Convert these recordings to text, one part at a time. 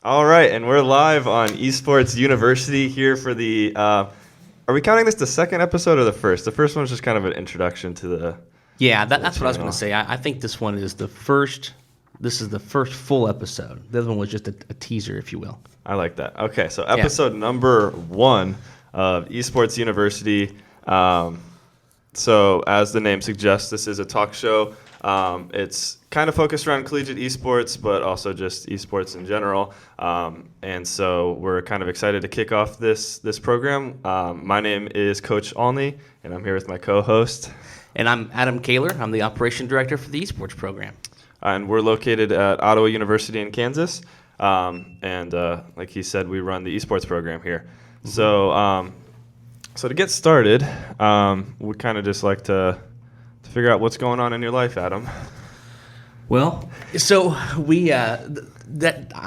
All right, and we're live on Esports University here for the. Are we counting this the second episode or the first? The first one was just kind of an introduction to the. Yeah, that's what I was going to say. I think this one is the first. This is the first full episode. The other one was just a teaser, if you will. I like that. Okay, so episode number 1 of Esports University. So as the name suggests, this is a talk show. It's kind of focused around collegiate esports, but also just esports in general. And so we're kind of excited to kick off this program. My name is Coach Alney, and I'm here with my co-host. And I'm Adam Kaler. I'm the operation director for the esports program. And we're located at Ottawa University in Kansas. And like he said, we run the esports program here. Mm-hmm. So to get started, we kind of just like to figure out what's going on in your life, Adam. Well, so we I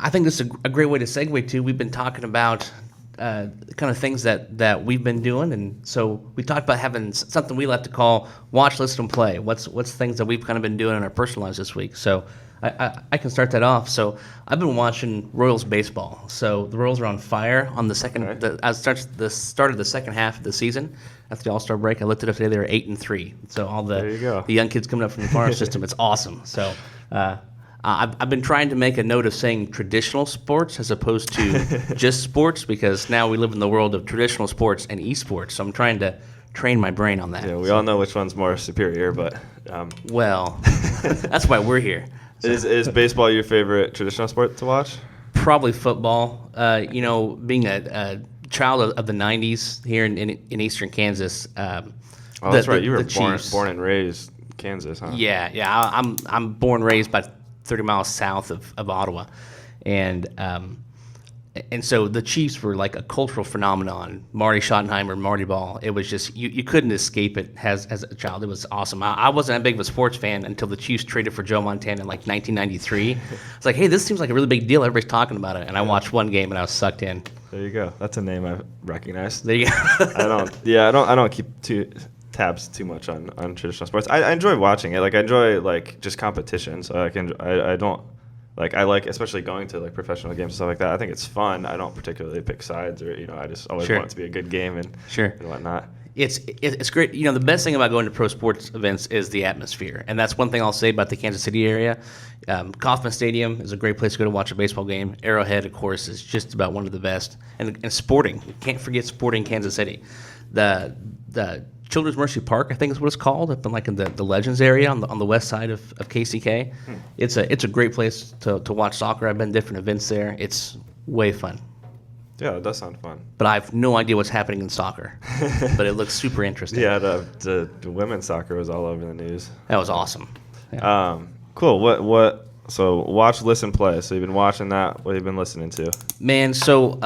think this is a great way to segue to. We've been talking about kind of things that we've been doing, and so we talked about having something we like to call watch, listen, and play. What's things that we've kind of been doing in our personal lives this week. So I can start that off. So I've been watching Royals baseball. So the Royals are on fire on the second. Okay. As the start of the second half of the season. After the All-Star break, I looked it up today. They were 8-3. So all the young kids coming up from the farm system, it's awesome. So I've been trying to make a note of saying traditional sports as opposed to just sports, because now we live in the world of traditional sports and esports. So I'm trying to train my brain on that. Yeah, we all know which one's more superior, but well, that's why we're here. So. Is baseball your favorite traditional sport to watch? Probably football. Being a child of the 90s here in eastern Kansas. That's right. You were born and raised in Kansas, huh? Yeah. I'm born and raised about 30 miles south of Ottawa, and so the Chiefs were like a cultural phenomenon. Marty Schottenheimer, Marty Ball. It was just you couldn't escape it as a child. It was awesome. I wasn't that big of a sports fan until the Chiefs traded for Joe Montana in like 1993. It's like, hey, this seems like a really big deal. Everybody's talking about it, and I watched one game and I was sucked in. There you go. That's a name I recognize. There you go. I don't keep tabs too much on traditional sports. I enjoy watching it. Like I enjoy just competition. So I like especially going to like professional games and stuff like that. I think it's fun. I don't particularly pick sides, or I just always want it to be a good game and whatnot. It's great. The best thing about going to pro sports events is the atmosphere, and that's one thing I'll say about the Kansas City area. Kauffman Stadium is a great place to go to watch a baseball game. Arrowhead, of course, is just about one of the best. And sporting, you can't forget sporting Kansas City. The Children's Mercy Park, I think is what it's called, up in the Legends area on the west side of KCK. It's a great place to watch soccer. I've been to different events there. It's way fun. Yeah, it does sound fun. But I have no idea what's happening in soccer. But it looks super interesting. Yeah, the women's soccer was all over the news. That was awesome. Yeah. Cool. So watch, listen, play. So you've been watching that. What have you been listening to? Man, so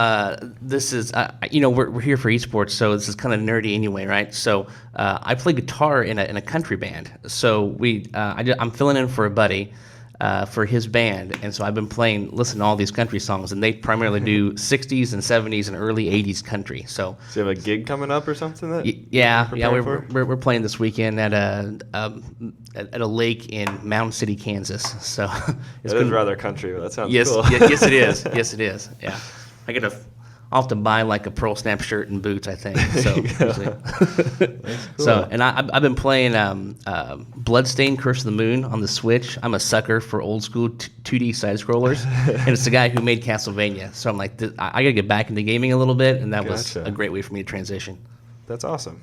this is, we're here for esports, so this is kind of nerdy anyway, right? So I play guitar in a country band. So I'm filling in for a buddy for his band, and so I've been listening to all these country songs, and they primarily do 60s and 70s and early 80s country. So you have a gig coming up or something? We're playing this weekend at a lake in Mound City, Kansas. So it's rather country, but that sounds cool. Yes, it is. Yes, it is. Yeah, I'll have to buy like a pearl snap shirt and boots, I think. So, cool. So, and I've been playing Bloodstained: Curse of the Moon on the Switch. I'm a sucker for old school 2D side scrollers, and it's the guy who made Castlevania. So I'm like, I gotta get back into gaming a little bit, and that was a great way for me to transition. That's awesome.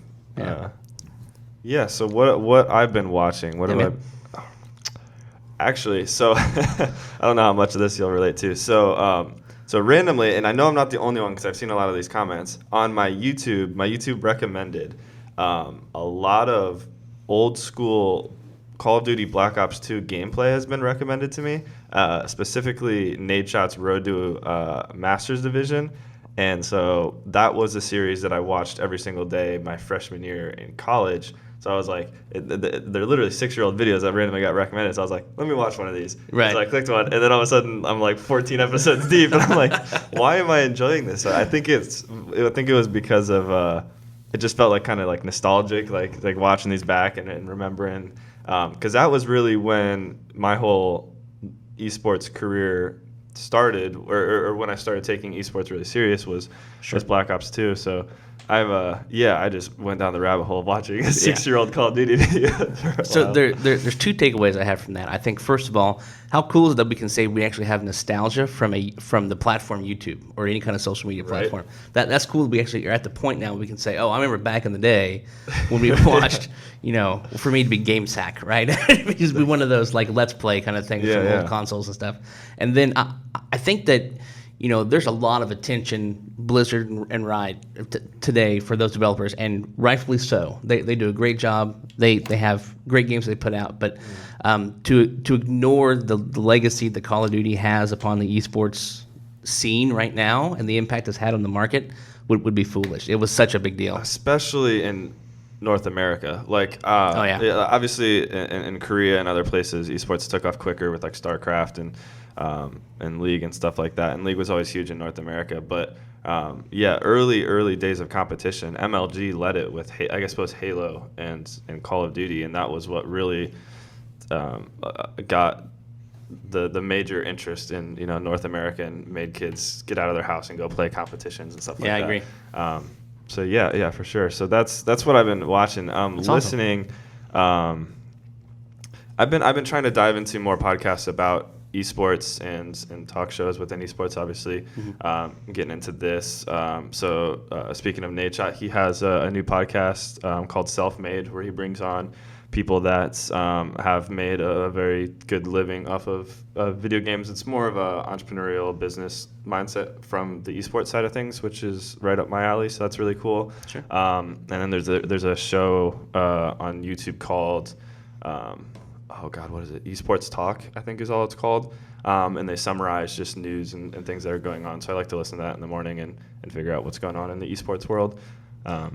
Yeah. So what I've been watching? Actually, so I don't know how much of this you'll relate to. So randomly, and I know I'm not the only one because I've seen a lot of these comments, on my YouTube recommended a lot of old school Call of Duty Black Ops 2 gameplay has been recommended to me, specifically Nadeshot's Road to Masters Division. And so that was a series that I watched every single day my freshman year in college. So I was like, they're literally 6-year-old videos that randomly got recommended. So I was like, let me watch one of these. Right. So I clicked one, and then all of a sudden I'm like 14 episodes deep, and I'm like, why am I enjoying this? I think it was because of it just felt like kind of like nostalgic, like watching these back and remembering, because that was really when my whole esports career started, or when I started taking esports really serious was Black Ops 2. So I just went down the rabbit hole of watching a 6-year-old Call of Duty video. So there's two takeaways I have from that. I think first of all, how cool is it that we can say we actually have nostalgia from the platform YouTube or any kind of social media platform. That's cool. We actually are at the point now where we can say, oh, I remember back in the day when we watched, for me to be Game Sack, right? It used to be one of those like Let's Play kind of things from old consoles and stuff. And then I think that there's a lot of attention, Blizzard and Riot today for those developers, and rightfully so. They do a great job. They have great games they put out, but to ignore the legacy that Call of Duty has upon the esports scene right now and the impact it's had on the market would be foolish. It was such a big deal, especially in North America. Obviously in Korea and other places, esports took off quicker with like StarCraft and League and stuff like that. And League was always huge in North America. But early days of competition, MLG led it with I suppose Halo and Call of Duty, and that was what really got the major interest in North America and made kids get out of their house and go play competitions and stuff like that. Yeah, I agree. So yeah, for sure. So that's what I've been watching. Listening. Awesome. I've been trying to dive into more podcasts about esports and talk shows within esports, obviously. Getting into this. Speaking of Nate Shot, he has a new podcast called Self-Made, where he brings on people that have made a very good living off of video games. It's more of a entrepreneurial business mindset from the esports side of things, which is right up my alley. So that's really cool. Sure. And then there's a show on YouTube called what is it? Esports Talk, I think is all it's called. And they summarize just news and things that are going on. So I like to listen to that in the morning and figure out what's going on in the esports world. I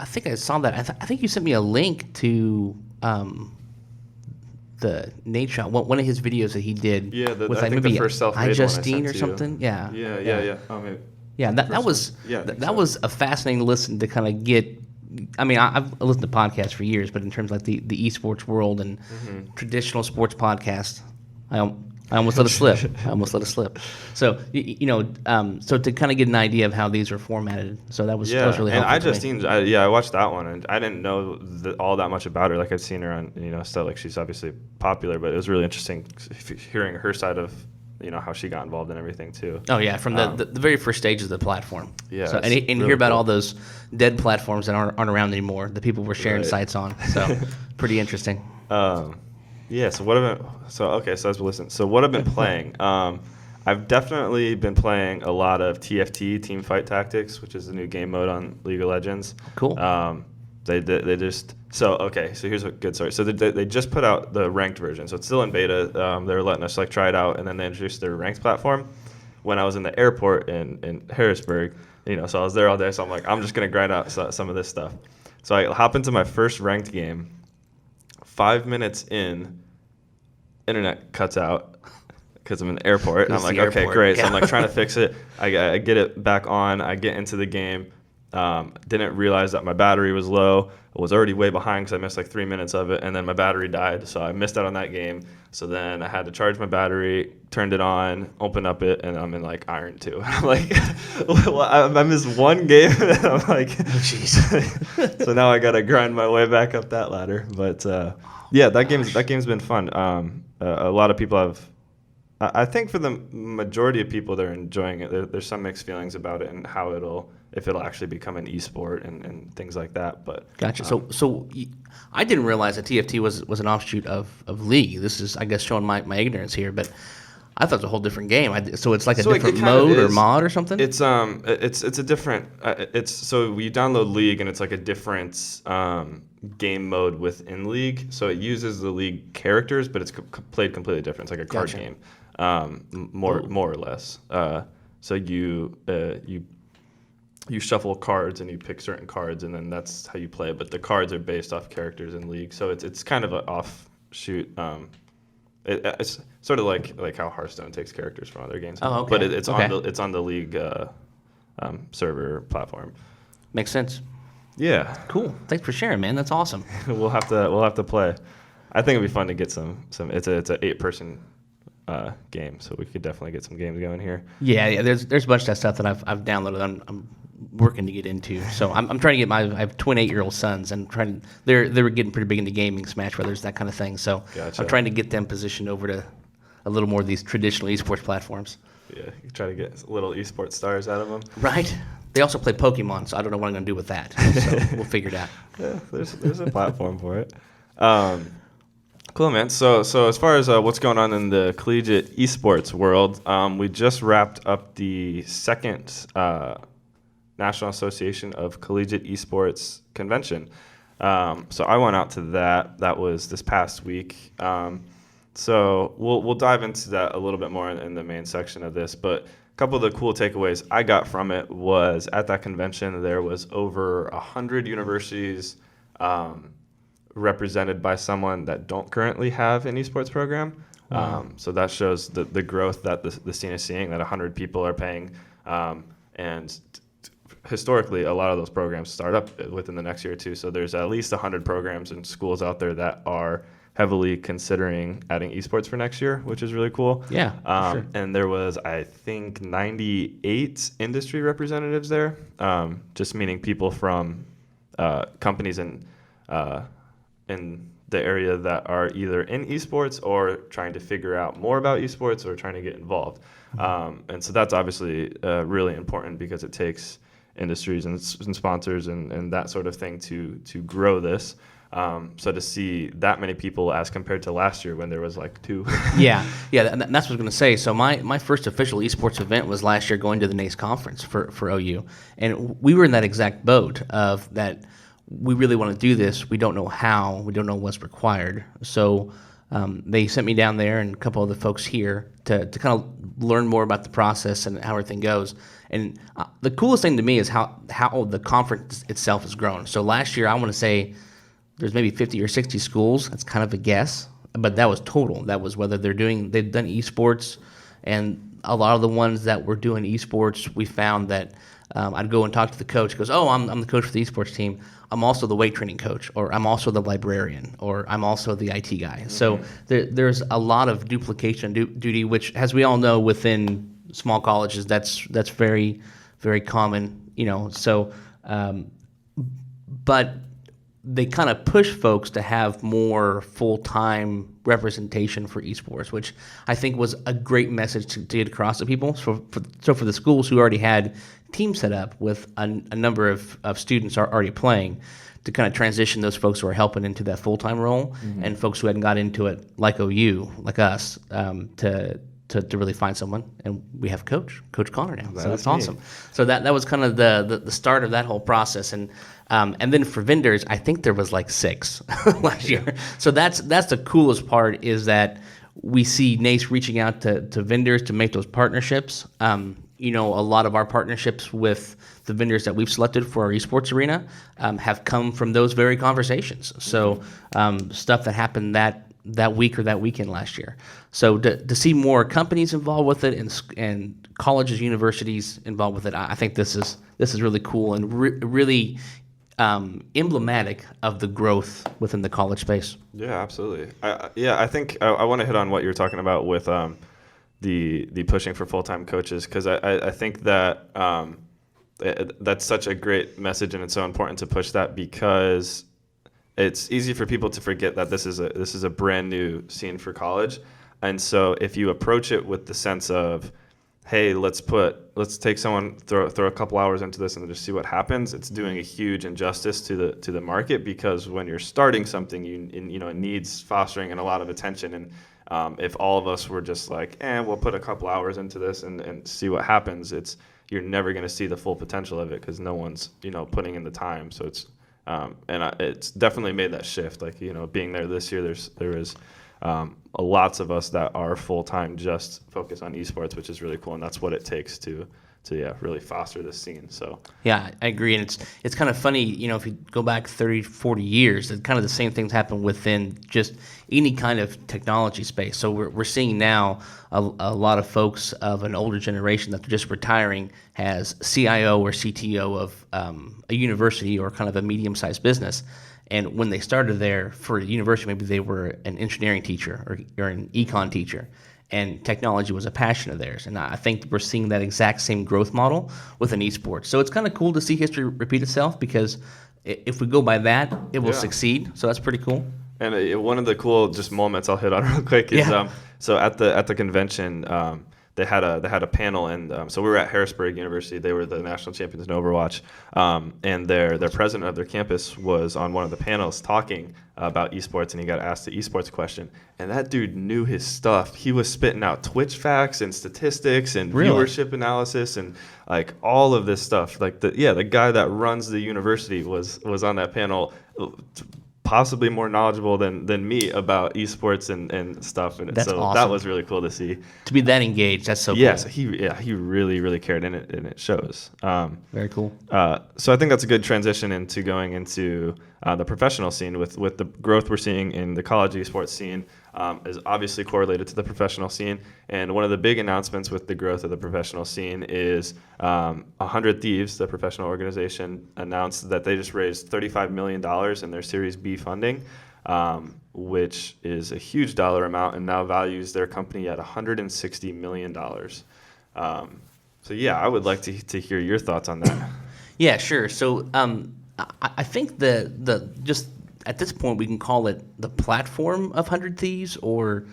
think I saw that. I think you sent me a link to the Nate Shot, one of his videos that he did. Yeah, I think the first self-made one I sent or something. Yeah. Oh, maybe. Yeah, that was a fascinating listen to kind of get. I mean, I've listened to podcasts for years, but in terms of like the esports world and traditional sports podcasts, I almost let it slip. So so to kind of get an idea of how these are formatted, so that was really helpful. And I watched that one, and I didn't know all that much about her. Like I've seen her on stuff, like she's obviously popular, but it was really interesting hearing her side of how she got involved in everything too. Oh yeah, from the very first stages of the platform. Yeah, so, and really hear about all those dead platforms that aren't around anymore. The people were sharing sites on. So pretty interesting. So what I've been listening. So what I've been playing, I've definitely been playing a lot of TFT, Team Fight Tactics, which is the new game mode on League of Legends. Cool. So here's a good story. So they just put out the ranked version. So it's still in beta. They're letting us try it out, and then they introduced their ranked platform. When I was in the airport in Harrisburg, so I was there all day. So I'm like, I'm just gonna grind out some of this stuff. So I hop into my first ranked game. 5 minutes in, internet cuts out because I'm in the airport. And I'm like, okay, great. So I'm like trying to fix it. I get it back on. I get into the game. Didn't realize that my battery was low. I was already way behind because I missed like 3 minutes of it, and then my battery died, so I missed out on that game. So then I had to charge my battery, turned it on, opened up it, and I'm in like Iron 2. I'm like, well, I missed one game, and I'm like, jeez. So now I gotta grind my way back up that ladder. But that game's been fun. A lot of people have. I think for the majority of people, they're enjoying it. There's some mixed feelings about it and if it'll actually become an esport and things like that. But gotcha. So I didn't realize that TFT was an offshoot of League. This is, I guess, showing my ignorance here, but I thought it was a whole different game. So it's like a different mode or mod or something. It's a different. So you download League and it's like a different game mode within League. So it uses the League characters, but it's played completely different. It's like a card game. More or less. So you shuffle cards and you pick certain cards, and then that's how you play. But the cards are based off characters in League, so it's kind of an offshoot. It's sort of like how Hearthstone takes characters from other games. Oh, okay. But it's on the League server platform. Makes sense. Yeah. Cool. Thanks for sharing, man. That's awesome. We'll have to play. I think it'd be fun to get some. It's an 8-person game, so we could definitely get some games going here. Yeah. There's a bunch of that stuff that I've downloaded. I'm working to get into. So I'm trying to get I have twin 8-year-old sons, and they're getting pretty big into gaming, Smash Brothers, that kind of thing. So Gotcha. I'm trying to get them positioned over to a little more of these traditional esports platforms. Yeah, you try to get little esports stars out of them. Right. They also play Pokemon, so I don't know what I'm going to do with that. So we'll figure it out. Yeah, there's a platform for it. Cool, man. So as far as what's going on in the collegiate esports world, we just wrapped up the second National Association of Collegiate Esports Convention. So I went out to that. That was this past week. So we'll dive into that a little bit more in the main section of this. But a couple of the cool takeaways I got from it was at that convention there was over 100 universities represented by someone that don't currently have an esports program. Wow. So that shows the growth that the scene is seeing, that 100 people are paying. And historically, a lot of those programs start up within the next year or two. So there's at least 100 programs and schools out there that are heavily considering adding esports for next year, which is really cool. Yeah, sure. And there was, I think, 98 industry representatives there, just meaning people from companies in the area that are either in esports or trying to figure out more about esports or trying to get involved. And so that's obviously really important because it takes industries and sponsors and that sort of thing to grow this. So to see that many people as compared to last year when there was like 2. Yeah, and that's what I was going to say. So my first official esports event was last year, going to the NACE conference for OU. And we were in that exact boat of that we really want to do this. We don't know how. We don't know what's required. So they sent me down there and a couple of the folks here to kind of learn more about the process and how everything goes. And the coolest thing to me is how the conference itself has grown. So last year, I want to say there's maybe 50 or 60 schools. That's kind of a guess, but that was total. That was whether they've done esports, and a lot of the ones that were doing esports, we found that I'd go and talk to the coach. He goes, "Oh, I'm the coach for the esports team. I'm also the weight training coach, or I'm also the librarian, or I'm also the IT guy." Mm-hmm. So there's a lot of duplication duty, which, as we all know, within small colleges, that's very, very common. So, but they kind of push folks to have more full-time representation for esports, which I think was a great message to get across to people. So for the schools who already had teams set up with a number of students are already playing, to kind of transition those folks who are helping into that full-time role, and folks who hadn't got into it, like OU, like us, to really find someone. And we have Coach Connor now, so that's awesome. So that was kind of the start of that whole process. And then for vendors, I think there was like 6 last year. So that's the coolest part, is that we see NACE reaching out to vendors to make those partnerships. A lot of our partnerships with the vendors that we've selected for our esports arena have come from those very conversations. So stuff that happened that week or that weekend last year. So to see more companies involved with it and colleges, universities involved with it, I think this is really cool and really emblematic of the growth within the college space. Yeah, absolutely. I think I want to hit on what you're talking about with the pushing for full-time coaches, because I think that that's such a great message, and it's so important to push that, because it's easy for people to forget that this is a brand new scene for college. And so if you approach it with the sense of, hey, let's take someone, throw a couple hours into this and just see what happens, it's doing a huge injustice to the market, because when you're starting something, it needs fostering and a lot of attention. And if all of us were just like, we'll put a couple hours into this and see what happens, you're never going to see the full potential of it, because no one's putting in the time. So it's it's definitely made that shift. Like, being there this year, there is lots of us that are full-time just focus on esports, which is really cool, and that's what it takes to really foster this scene. So yeah, I agree. And it's kind of funny, if you go back 30, 40 years, it's kind of the same things happen within just any kind of technology space. So we're seeing now a lot of folks of an older generation that are just retiring as CIO or CTO of a university or kind of a medium-sized business. And when they started there for a university, maybe they were an engineering teacher or an econ teacher. and technology was a passion of theirs. And I think we're seeing that exact same growth model with an esports. So it's kind of cool to see history repeat itself, because if we go by that, it will succeed. So that's pretty cool. And one of the cool just moments I'll hit on real quick is so at the convention, they had a panel, and so we were at Harrisburg University. They were the national champions in Overwatch, and their president of their campus was on one of the panels talking about esports, and he got asked the esports question, and that dude knew his stuff. He was spitting out Twitch facts and statistics and viewership analysis and like all of this stuff. Like the guy that runs the university was on that panel. Possibly more knowledgeable than me about esports and stuff, and that's so awesome. That was really cool to see. To be that engaged, that's so cool. Yeah, so he really cared, and it shows. Very cool. So I think that's a good transition into going into the professional scene with the growth we're seeing in the college esports scene. Is obviously correlated to the professional scene, and one of the big announcements with the growth of the professional scene is 100 Thieves, the professional organization, announced that they just raised $35 million in their Series B funding, which is a huge dollar amount, and now values their company at $160 million. So yeah, I would like to hear your thoughts on that. Yeah, sure. So I think the just at this point we can call it the platform of 100 Thieves, or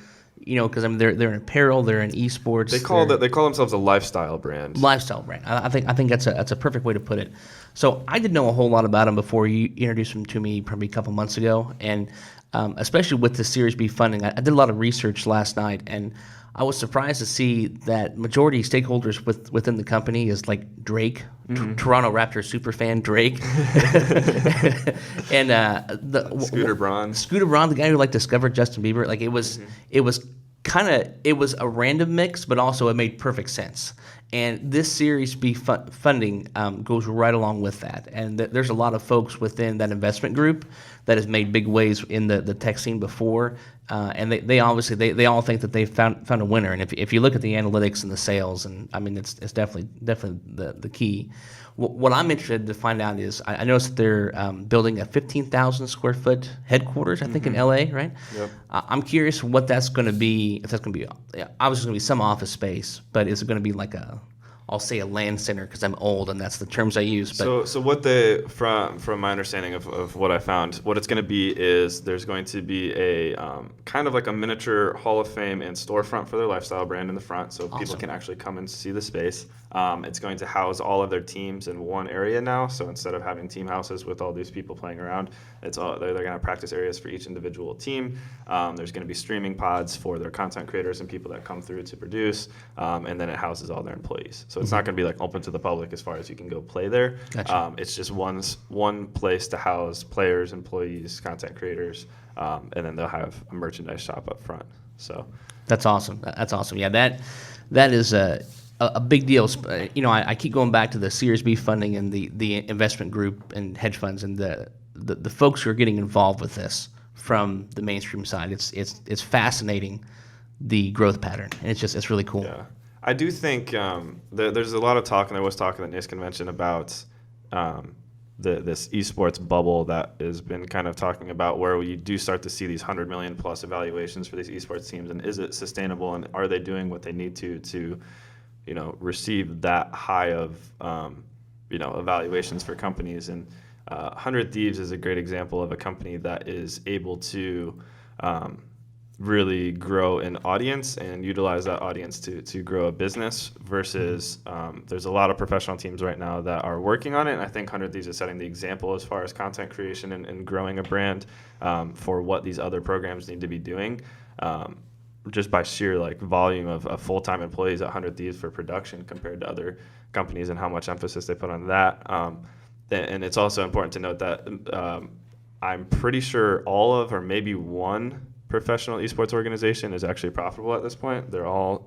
because I mean they're in apparel, they're in esports. They call themselves a lifestyle brand. Lifestyle brand. I think that's a perfect way to put it. So I didn't know a whole lot about them before you introduced them to me probably a couple months ago, and especially with the Series B funding, I did a lot of research last night, and I was surprised to see that majority stakeholders within the company is like Drake, Toronto Raptors superfan Drake, and Scooter Braun, the guy who discovered Justin Bieber. Like it was a random mix, but also it made perfect sense. And this Series B funding goes right along with that. And there's a lot of folks within that investment group that has made big waves in the tech scene before. And they obviously they all think that they've found a winner. And if you look at the analytics and the sales, and I mean it's definitely the key. What I'm interested to find out is I noticed that they're building a 15,000 square foot headquarters, I think in LA, right? Yep. I'm curious what that's going to be. If that's going to be obviously going to be some office space, but is it going to be like I'll say a land center because I'm old and that's the terms I use. But so what they from my understanding of what I found, what it's going to be is there's going to be a kind of like a miniature Hall of Fame and storefront for their lifestyle brand in the front, so people can actually come and see the space. It's going to house all of their teams in one area now. So instead of having team houses with all these people playing around, they're going to have practice areas for each individual team. There's going to be streaming pods for their content creators and people that come through to produce, and then it houses all their employees. So it's not going to be open to the public as far as you can go play there. Gotcha. It's just one place to house players, employees, content creators, and then they'll have a merchandise shop up front. So that's awesome. Yeah, that is a big deal. I keep going back to the Series B funding and the investment group and hedge funds and the folks who are getting involved with this from the mainstream side. It's fascinating, the growth pattern, and it's really cool. Yeah. I do think there's a lot of talk, and there was talk at the NACE convention about this esports bubble that has been kind of talking about where you do start to see these 100 million plus evaluations for these esports teams, and is it sustainable, and are they doing what they need to receive that high of evaluations for companies. And 100 Thieves is a great example of a company that is able to really grow an audience and utilize that audience to grow a business versus there's a lot of professional teams right now that are working on it. And I think 100 Thieves is setting the example as far as content creation and growing a brand for what these other programs need to be doing. Just by sheer volume of full-time employees at 100 Thieves for production compared to other companies and how much emphasis they put on that. And it's also important to note that I'm pretty sure all of or maybe one professional esports organization is actually profitable at this point. They're all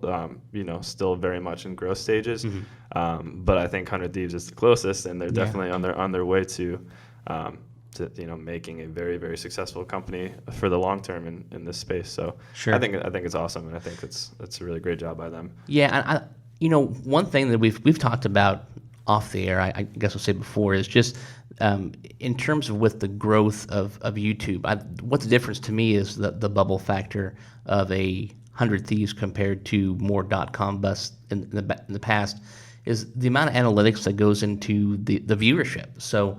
still very much in growth stages. Mm-hmm. But I think 100 Thieves is the closest, and they're definitely on their way to making a very, very successful company for the long term in this space. So sure. I think it's awesome, and I think it's a really great job by them. Yeah, one thing that we've talked about off the air, I guess I'll say before, is just in terms of with the growth of YouTube. What the difference to me is the bubble factor of a 100 Thieves compared to more .com busts in the past is the amount of analytics that goes into the viewership. So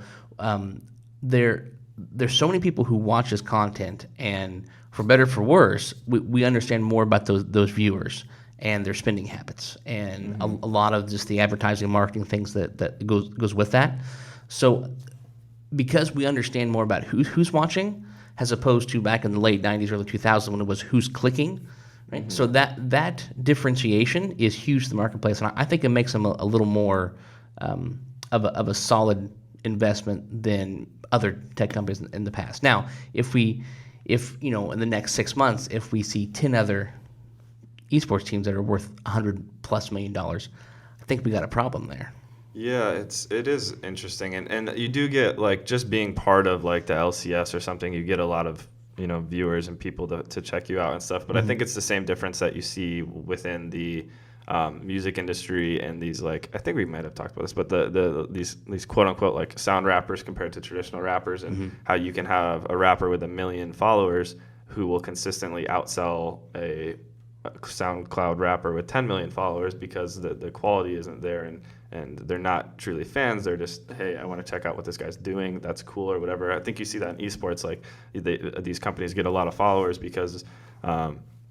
there's so many people who watch this content, and for better or for worse, we understand more about those viewers and their spending habits, and a lot of just the advertising and marketing things that goes with that. So because we understand more about who's watching, as opposed to back in the late 90s, early 2000s when it was who's clicking, right? So that differentiation is huge to the marketplace, and I think it makes them a little more of a solid investment than other tech companies in the past. Now, if in the next 6 months, if we see 10 other esports teams that are worth $100+ million, I think we got a problem there. Yeah, it is interesting, and you do get, like, just being part of like the LCS or something, you get a lot of viewers and people to check you out and stuff. But I think it's the same difference that you see within the music industry and these, like, I think we might have talked about this, but these quote unquote like sound rappers compared to traditional rappers, and how you can have a rapper with 1 million followers who will consistently outsell a SoundCloud rapper with 10 million followers because the quality isn't there, and they're not truly fans. They're just, hey, I want to check out what this guy's doing. That's cool or whatever. I think you see that in esports. Like, these companies get a lot of followers because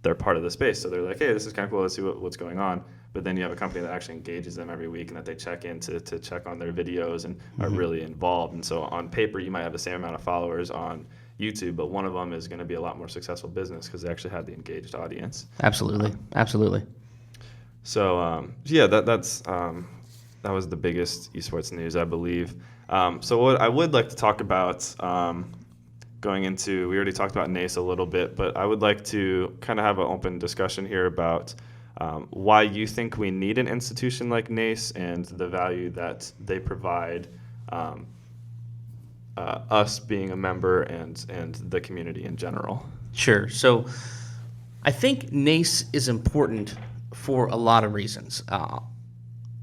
they're part of the space. So they're like, hey, this is kind of cool. Let's see what's going on. But then you have a company that actually engages them every week and that they check in to check on their videos and are really involved. And so on paper, you might have the same amount of followers on YouTube, but one of them is going to be a lot more successful business because they actually have the engaged audience. Absolutely. So that was the biggest esports news, I believe. So what I would like to talk about, going into, we already talked about NACE a little bit, but I would like to kind of have an open discussion here about why you think we need an institution like NACE and the value that they provide us being a member and the community in general. Sure. So I think NACE is important for a lot of reasons.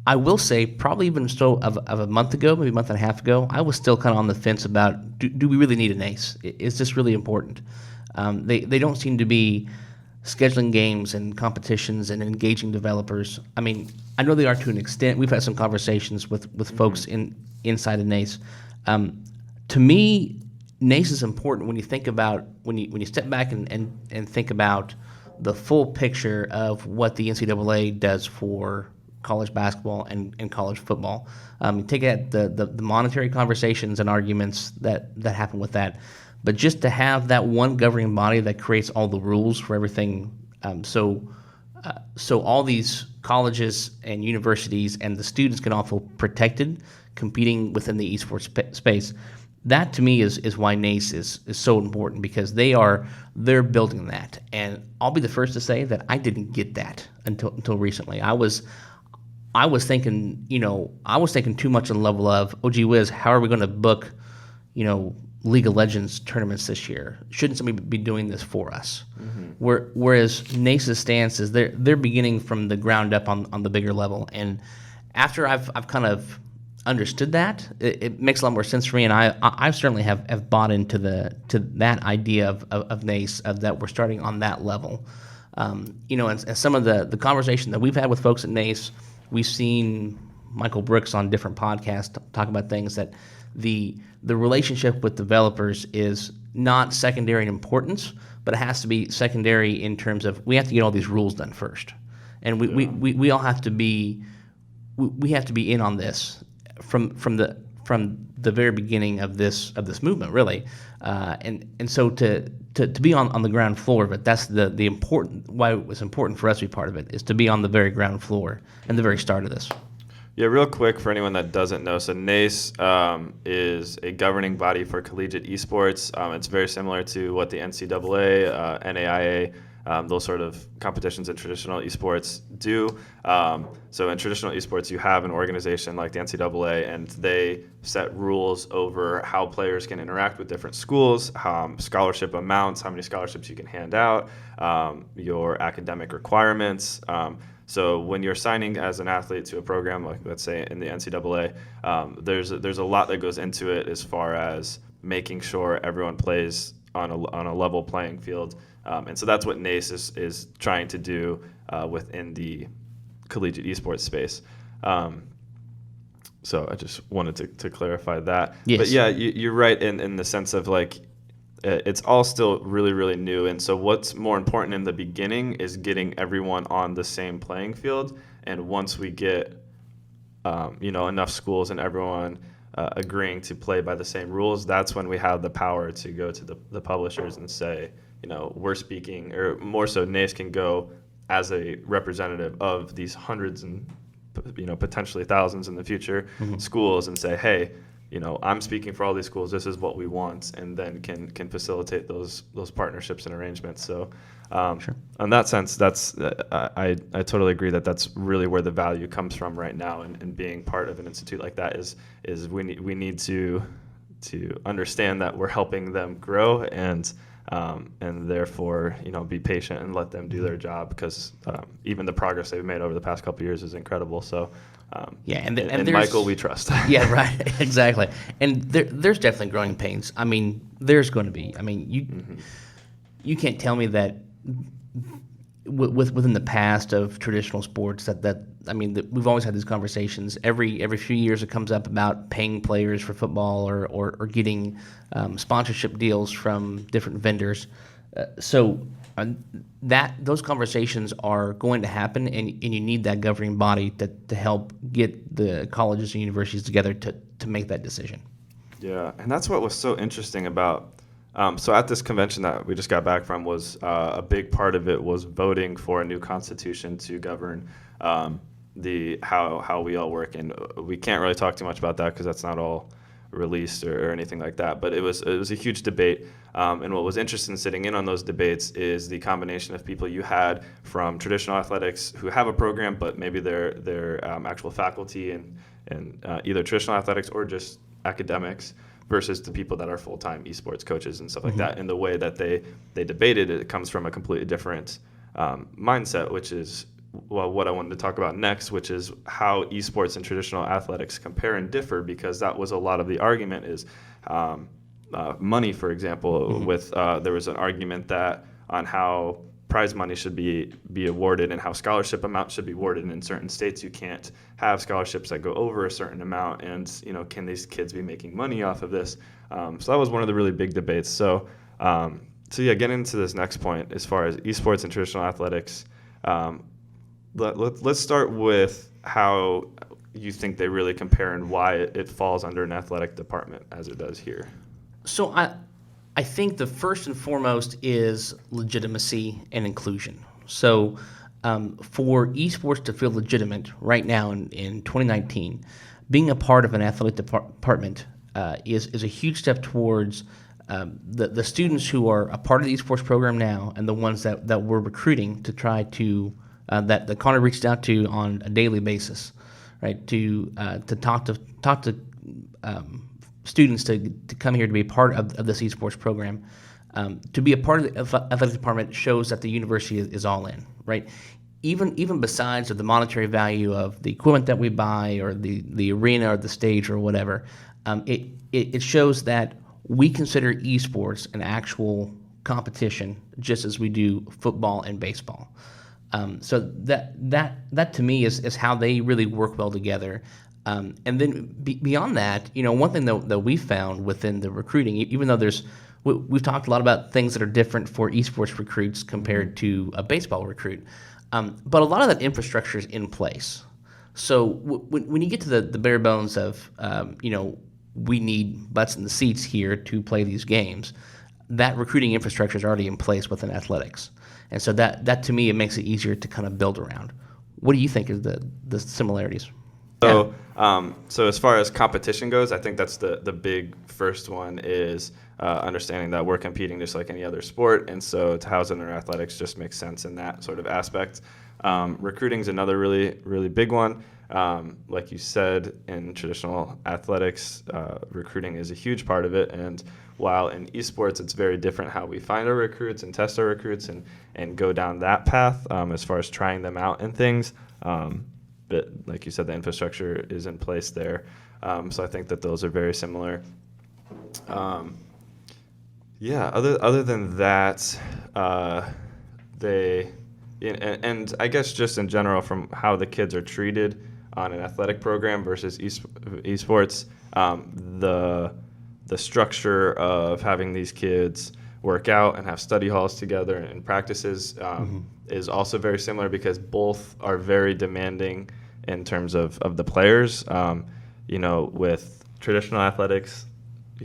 I will say, probably even so of a month ago, maybe a month and a half ago, I was still kind of on the fence about, do we really need a NACE? Is this really important? They don't seem to be scheduling games and competitions and engaging developers. I mean, I know they are to an extent. We've had some conversations with folks inside of NACE. To me, NACE is important when you think about, when you step back and think about the full picture of what the NCAA does for college basketball and college football. You take at the monetary conversations and arguments that happen with that, but just to have that one governing body that creates all the rules for everything, so all these colleges and universities and the students can all feel protected competing within the esports space. That to me is why NACE is so important, because they're building that. And I'll be the first to say that I didn't get that until recently. I was thinking too much on the level of, oh gee whiz, how are we going to book, League of Legends tournaments this year? Shouldn't somebody be doing this for us? Whereas NACE's stance is they're beginning from the ground up on the bigger level. And after I've kind of understood that, it makes a lot more sense for me, and I certainly have bought into that idea of NACE, of that we're starting on that level. And some of the conversation that we've had with folks at NACE, we've seen Michael Brooks on different podcasts talk about things that the relationship with developers is not secondary in importance, but it has to be secondary in terms of we have to get all these rules done first, and we all have to be in on this from the very beginning of this movement, really, and so to be on the ground floor of it, that's the important, why it was important for us to be part of it, is to be on the very ground floor and the very start of this. Yeah, real quick for anyone that doesn't know, so NACE is a governing body for collegiate esports. It's very similar to what the NCAA, NAIA, those sort of competitions in traditional esports do. So in traditional esports, you have an organization like the NCAA, and they set rules over how players can interact with different schools, scholarship amounts, how many scholarships you can hand out, your academic requirements. So when you're signing as an athlete to a program, like let's say in the NCAA, there's a lot that goes into it as far as making sure everyone plays on a level playing field. And so that's what NACE is trying to do within the collegiate esports space. So I just wanted to clarify that. Yes. But yeah, you're right in the sense of like, it's all still really, really new. And so what's more important in the beginning is getting everyone on the same playing field. And once we get, enough schools and everyone agreeing to play by the same rules, that's when we have the power to go to the publishers and say, we're speaking, or more so NACE can go as a representative of these hundreds and potentially thousands in the future schools and say, hey, I'm speaking for all these schools. This is what we want, and then can facilitate those partnerships and arrangements. So, Sure. In that sense, that's I totally agree that's really where the value comes from right now, and being part of an institute like that is we need to understand that we're helping them grow and therefore be patient and let them do their job, because even the progress they've made over the past couple of years is incredible. So. And Michael, we trust. Yeah, right, exactly. And there's definitely growing pains. I mean, there's going to be. I mean, you can't tell me that within the past of traditional sports that we've always had these conversations. Every few years it comes up about paying players for football or getting sponsorship deals from different vendors. Those conversations are going to happen, and you need that governing body to help get the colleges and universities together to make that decision. Yeah, and that's what was so interesting about. So at this convention that we just got back from, was a big part of it was voting for a new constitution to govern how we all work, and we can't really talk too much about that because that's not all released or anything like that. But it was a huge debate, and what was interesting sitting in on those debates is the combination of people you had from traditional athletics who have a program, but maybe they're actual faculty and either traditional athletics or just academics, versus the people that are full-time esports coaches and stuff like that. And the way that they debated it comes from a completely different mindset, which is what I wanted to talk about next, which is how esports and traditional athletics compare and differ, because that was a lot of the argument is money, for example. With there was an argument that on how prize money should be awarded and how scholarship amounts should be awarded. And in certain states, you can't have scholarships that go over a certain amount. And can these kids be making money off of this? So that was one of the really big debates. So yeah, getting into this next point as far as esports and traditional athletics. Let's start with how you think they really compare and why it falls under an athletic department as it does here. So I think the first and foremost is legitimacy and inclusion. So for esports to feel legitimate right now in 2019, being a part of an athletic department is a huge step towards the students who are a part of the esports program now, and the ones that we're recruiting to try to that Connor reached out to on a daily basis, right? To talk to students to come here to be a part of this esports program. To be a part of the athletic department shows that the university is all in, right? Even besides of the monetary value of the equipment that we buy or the arena or the stage or whatever, it shows that we consider esports an actual competition, just as we do football and baseball. So that to me is how they really work well together. And then beyond that, one thing that we found within the recruiting, even though we've talked a lot about things that are different for esports recruits compared to a baseball recruit, but a lot of that infrastructure is in place. So when you get to the bare bones of, we need butts in the seats here to play these games, that recruiting infrastructure is already in place within athletics. And so that to me, it makes it easier to kind of build around. What do you think is the similarities? So, so as far as competition goes, I think that's the big first one is understanding that we're competing just like any other sport, and so to house it under athletics just makes sense in that sort of aspect. Recruiting is another really, really big one. Like you said, in traditional athletics, recruiting is a huge part of it, and while in esports it's very different how we find our recruits and test our recruits and go down that path as far as trying them out and things. But like you said, the infrastructure is in place there. So I think that those are very similar. Yeah, other than that, they and I guess just in general from how the kids are treated on an athletic program versus esports, the structure of having these kids work out and have study halls together and practices is also very similar because both are very demanding in terms of the players. With traditional athletics,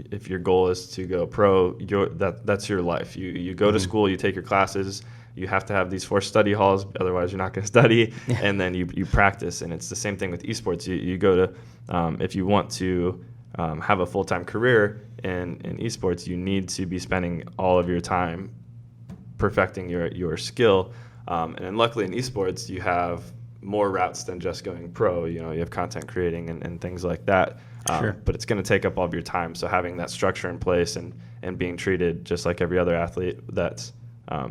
if your goal is to go pro, that's your life. You go to school, you take your classes, you have to have these forced study halls, otherwise you're not going to study, and then you practice. And it's the same thing with esports. You go to, if you want to have a full-time career in esports, you need to be spending all of your time perfecting your skill. And then luckily in esports, you have more routes than just going pro. You have content creating and things like that. Sure. But it's going to take up all of your time. So having that structure in place and being treated just like every other athlete, that's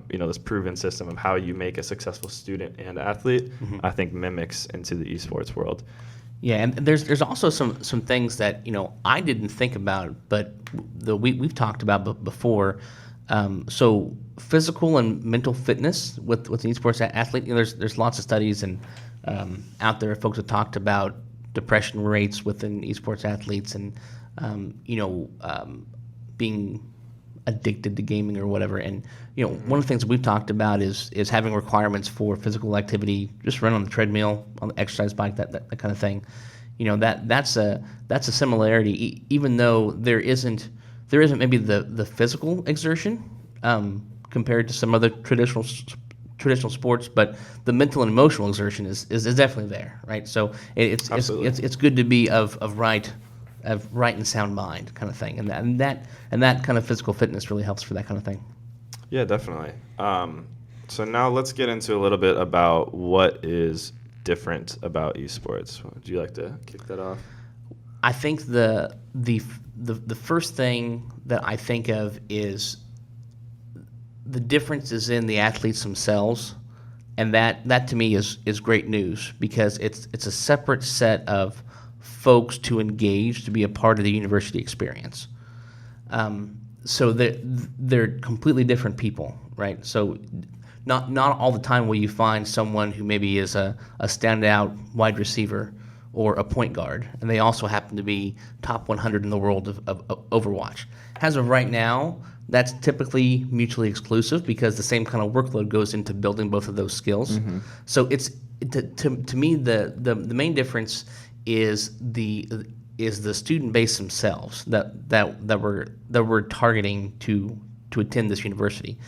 this proven system of how you make a successful student and athlete, I think mimics into the esports world. Yeah, and there's also some things that I didn't think about, but we've talked about before. So physical and mental fitness with an esports athlete. There's lots of studies and out there, folks have talked about depression rates within esports athletes, and being addicted to gaming or whatever. And one of the things that we've talked about is having requirements for physical activity, just run on the treadmill, on the exercise bike, that kind of thing. That's a similarity, even though there isn't maybe the physical exertion compared to some other traditional sports, but the mental and emotional exertion is definitely there, right? So it's good to be of right and sound mind kind of thing, and that kind of physical fitness really helps for that kind of thing. Yeah, definitely. So now let's get into a little bit about what is different about esports. Would you like to kick that off? I think the first thing that I think of is the difference is in the athletes themselves, and that to me is great news, because it's a separate set of folks to engage, to be a part of the university experience. So they're completely different people, right? So not all the time will you find someone who maybe is a standout wide receiver or a point guard, and they also happen to be top 100 in the world of Overwatch. As of right now, that's typically mutually exclusive because the same kind of workload goes into building both of those skills. Mm-hmm. So it's to me the main difference is the student base themselves that we're targeting to attend this university.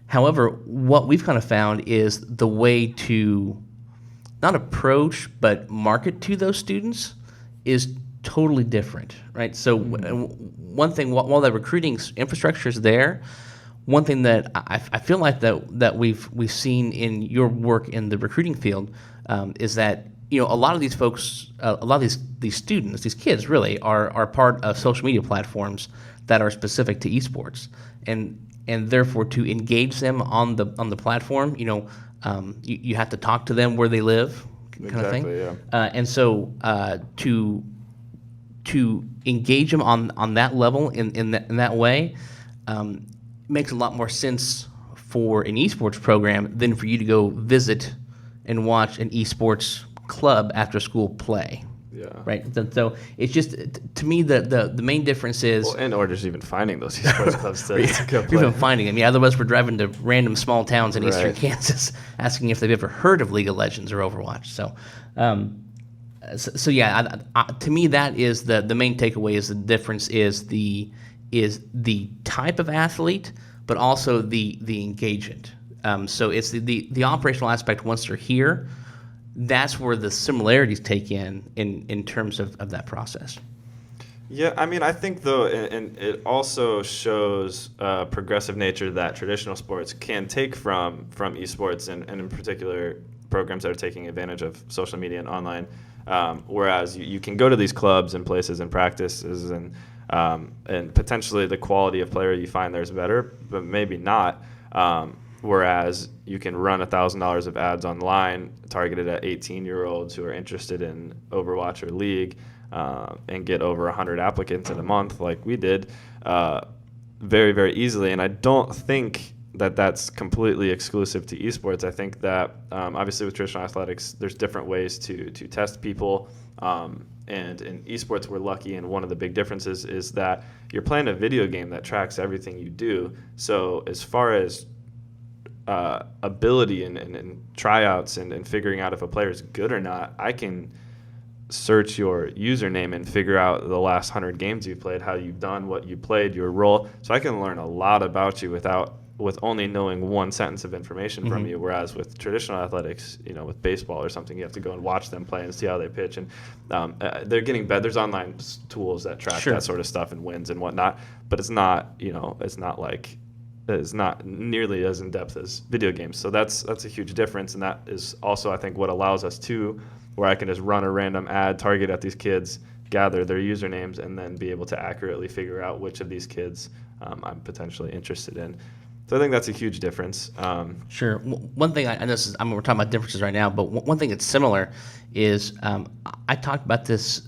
However, what we've kind of found is the way to not approach but market to those students is totally different, right? So one thing, while the recruiting infrastructure is there, one thing that I feel like that we've seen in your work in the recruiting field is that a lot of these folks, a lot of these students, these kids really are part of social media platforms that are specific to esports, and therefore to engage them on the platform, you have to talk to them where they live, kind of thing. Yeah. And so to engage them on that level in that way makes a lot more sense for an esports program than for you to go visit and watch an esports club after school play. Yeah. Right. So it's just, to me, the main difference is, or just even finding those esports clubs to go play. Even finding them. Yeah. Otherwise, we're driving to random small towns in eastern Right. Kansas asking if they've ever heard of League of Legends or Overwatch. So yeah, to me, that is the main takeaway. Is the difference is the type of athlete, but also the engagement. So it's the operational aspect once they're here. That's where the similarities take in terms of that process. Yeah, I mean, I think though, and it also shows progressive nature that traditional sports can take from esports and in particular programs that are taking advantage of social media and online. Whereas you can go to these clubs and places and practices and potentially the quality of player you find there is better, but maybe not. Whereas you can run $1,000 of ads online targeted at 18-year-olds who are interested in Overwatch or League and get over 100 applicants in a month like we did. very, very easily. And I don't think that that's completely exclusive to esports. I think that obviously with traditional athletics, there's different ways to test people. And in esports, we're lucky, and one of the big differences is that you're playing a video game that tracks everything you do. So as far as ability and tryouts and figuring out if a player is good or not, I can search your username and figure out the last 100 games you've played, how you've done, what you played, your role. So I can learn a lot about you with only knowing one sentence of information from you. Whereas with traditional athletics, with baseball or something, you have to go and watch them play and see how they pitch. And they're getting better. There's online tools that track that sort of stuff and wins and whatnot. But it's not, it's not nearly as in depth as video games. So that's a huge difference, and that is also, I think, what allows us to, where I can just run a random ad target at these kids, gather their usernames, and then be able to accurately figure out which of these kids I'm potentially interested in. So I think that's a huge difference. Sure. One thing I know we're talking about differences right now, but one thing that's similar is I talked about this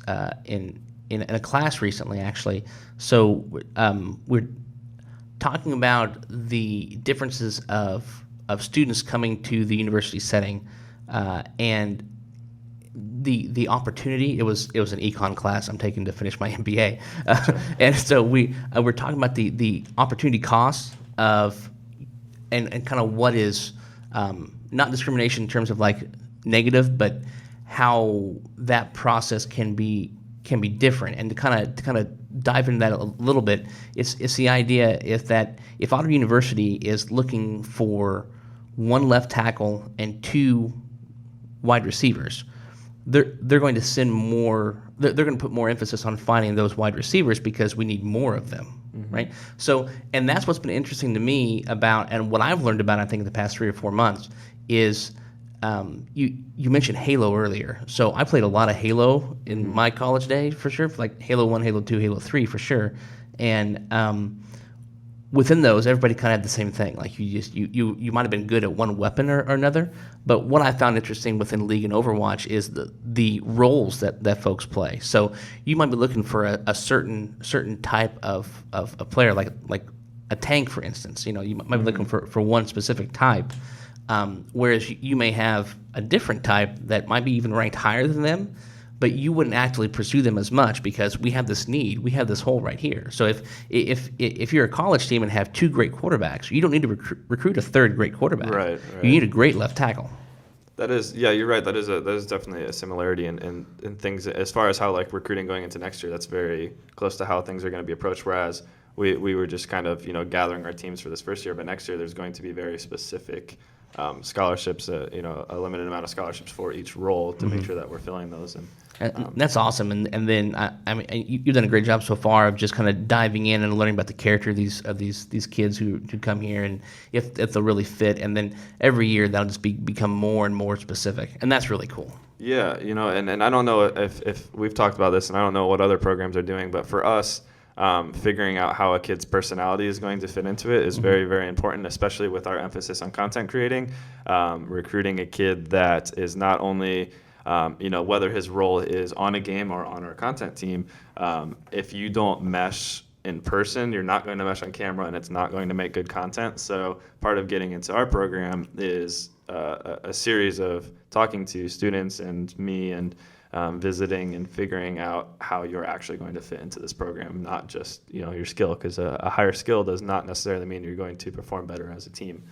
in a class recently, actually. So we're talking about the differences of students coming to the university setting and the opportunity. It was an econ class I'm taking to finish my MBA, and so we're talking about the opportunity costs of and kind of what is not discrimination in terms of like negative, but how that process can be different. And to kind of dive into that a little bit, it's the idea if Auburn University is looking for one left tackle and two wide receivers, they're going to send more. They're going to put more emphasis on finding those wide receivers because we need more of them, right? So, and that's what's been interesting to me about, and what I've learned about, I think, in the past 3 or 4 months is you mentioned Halo earlier. So I played a lot of Halo in my college day, for sure, like Halo 1, Halo 2, Halo 3, for sure, and within those, everybody kind of had the same thing. Like you might have been good at one weapon or another, but what I found interesting within League and Overwatch is the roles that folks play. So you might be looking for a certain type of a player, like a tank, for instance. You might be looking for one specific type, whereas you may have a different type that might be even ranked higher than them, but you wouldn't actually pursue them as much because we have this need, we have this hole right here. So if you're a college team and have 2 great quarterbacks, you don't need to recruit a third great quarterback. Right. You need a great left tackle. That is, yeah, you're right. That is definitely a similarity in things as far as how like recruiting going into next year. That's very close to how things are going to be approached. Whereas we were just kind of gathering our teams for this first year, but next year there's going to be very specific scholarships, a limited amount of scholarships for each role to make sure that we're filling those. And that's awesome. And then I mean, you've done a great job so far of just kind of diving in and learning about the character of these kids who come here and if they'll really fit. And then every year that'll just become more and more specific, and that's really cool. Yeah, and I don't know if we've talked about this, and I don't know what other programs are doing, but for us, figuring out how a kid's personality is going to fit into it is very, very important, especially with our emphasis on content creating. Recruiting a kid that is not only whether his role is on a game or on our content team, if you don't mesh in person, you're not going to mesh on camera, and it's not going to make good content. So part of getting into our program is a series of talking to students and me and visiting and figuring out how you're actually going to fit into this program, not just your skill, because a higher skill does not necessarily mean you're going to perform better as a team,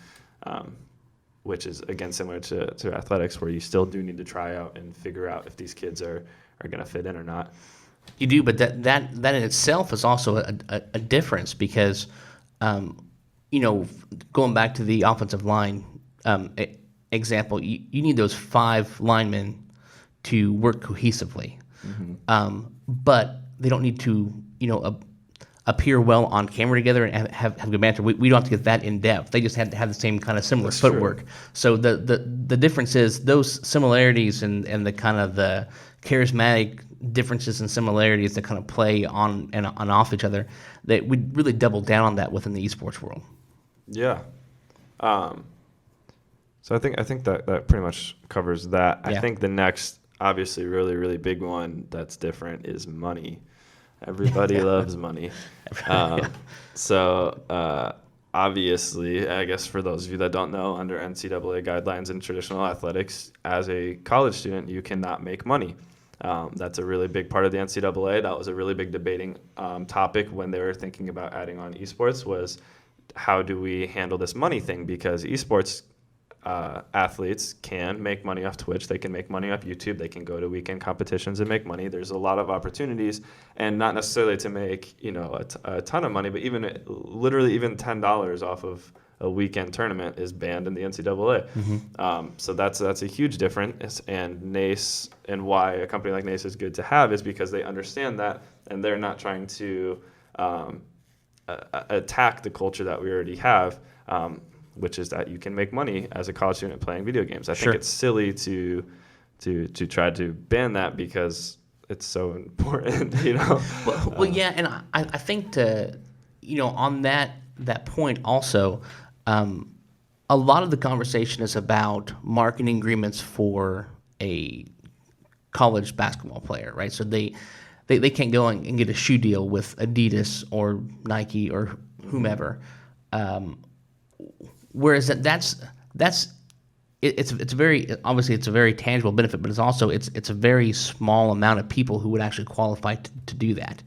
which is again similar to athletics, where you still do need to try out and figure out if these kids are going to fit in or not. You do, but that in itself is also a difference because going back to the offensive line example, you need those 5 linemen to work cohesively, but they don't need to appear well on camera together and have good banter. We don't have to get that in depth. They just had to have the same kind of similar footwork. True. So the difference is those similarities and the kind of the charismatic differences and similarities that kind of play on and off each other, that we really double down on that within the esports world. Yeah. So I think that pretty much covers that. Yeah. I think the next, obviously, really, really big one that's different is money. Everybody loves money. So obviously, I guess for those of you that don't know, under NCAA guidelines in traditional athletics, as a college student, you cannot make money. That's a really big part of the NCAA. That was a really big debating topic when they were thinking about adding on esports, was how do we handle this money thing? Because esports athletes can make money off Twitch. They can make money off YouTube. They can go to weekend competitions and make money. There's a lot of opportunities, and not necessarily to make a ton of money, but literally even $10 off of a weekend tournament is banned in the NCAA. So that's a huge difference. And NACE, and why a company like NACE is good to have, is because they understand that, and they're not trying to attack the culture that we already have. Which is that you can make money as a college student playing video games. I think it's silly to try to ban that because it's so important, Well, yeah, and I think on that point also, a lot of the conversation is about marketing agreements for a college basketball player, right? So they can't go and get a shoe deal with Adidas or Nike or whomever. Whereas it's a very tangible benefit, but it's a very small amount of people who would actually qualify to do that.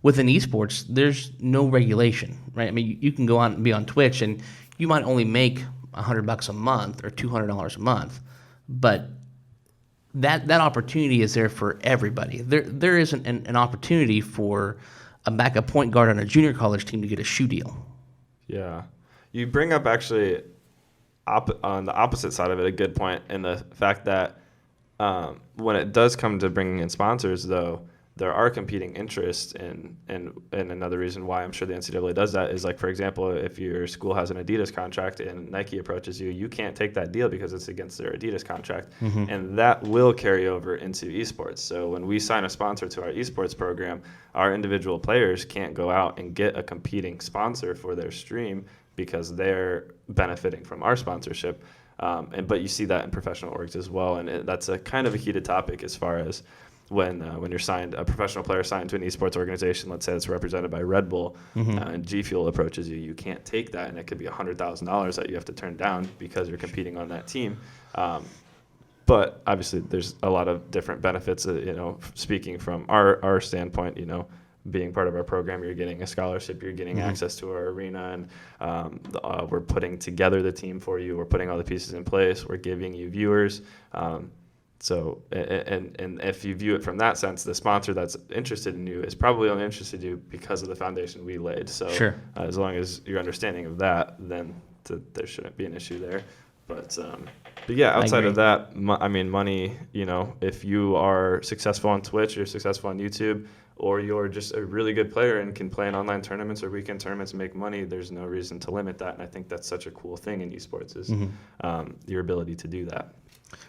Within esports, there's no regulation, right? I mean, you can go on and be on Twitch, and you might only make $100 a month or $200 a month, but that opportunity is there for everybody. There isn't an opportunity for a backup point guard on a junior college team to get a shoe deal. Yeah. You bring up actually on the opposite side of it a good point, in the fact that when it does come to bringing in sponsors, though, there are competing interests, and another reason why I'm sure the NCAA does that is, like, for example, if your school has an Adidas contract and Nike approaches you, you can't take that deal because it's against their Adidas contract, and that will carry over into esports. So when we sign a sponsor to our esports program, our individual players can't go out and get a competing sponsor for their stream because they're benefiting from our sponsorship. But you see that in professional orgs as well, and that's a kind of a heated topic as far as when you're signed, a professional player signed to an esports organization, let's say it's represented by Red Bull, and G Fuel approaches you, you can't take that, and it could be $100,000 that you have to turn down because you're competing on that team. But obviously, there's a lot of different benefits. Speaking from our standpoint, being part of our program, you're getting a scholarship, you're getting access to our arena, and we're putting together the team for you. We're putting all the pieces in place. We're giving you viewers. So if you view it from that sense, the sponsor that's interested in you is probably only interested in you because of the foundation we laid. So as long as you're understanding of that, then there shouldn't be an issue there. But yeah, outside of that, money, if you are successful on Twitch, you're successful on YouTube, or you're just a really good player and can play in online tournaments or weekend tournaments and make money, there's no reason to limit that. And I think that's such a cool thing in esports is your ability to do that.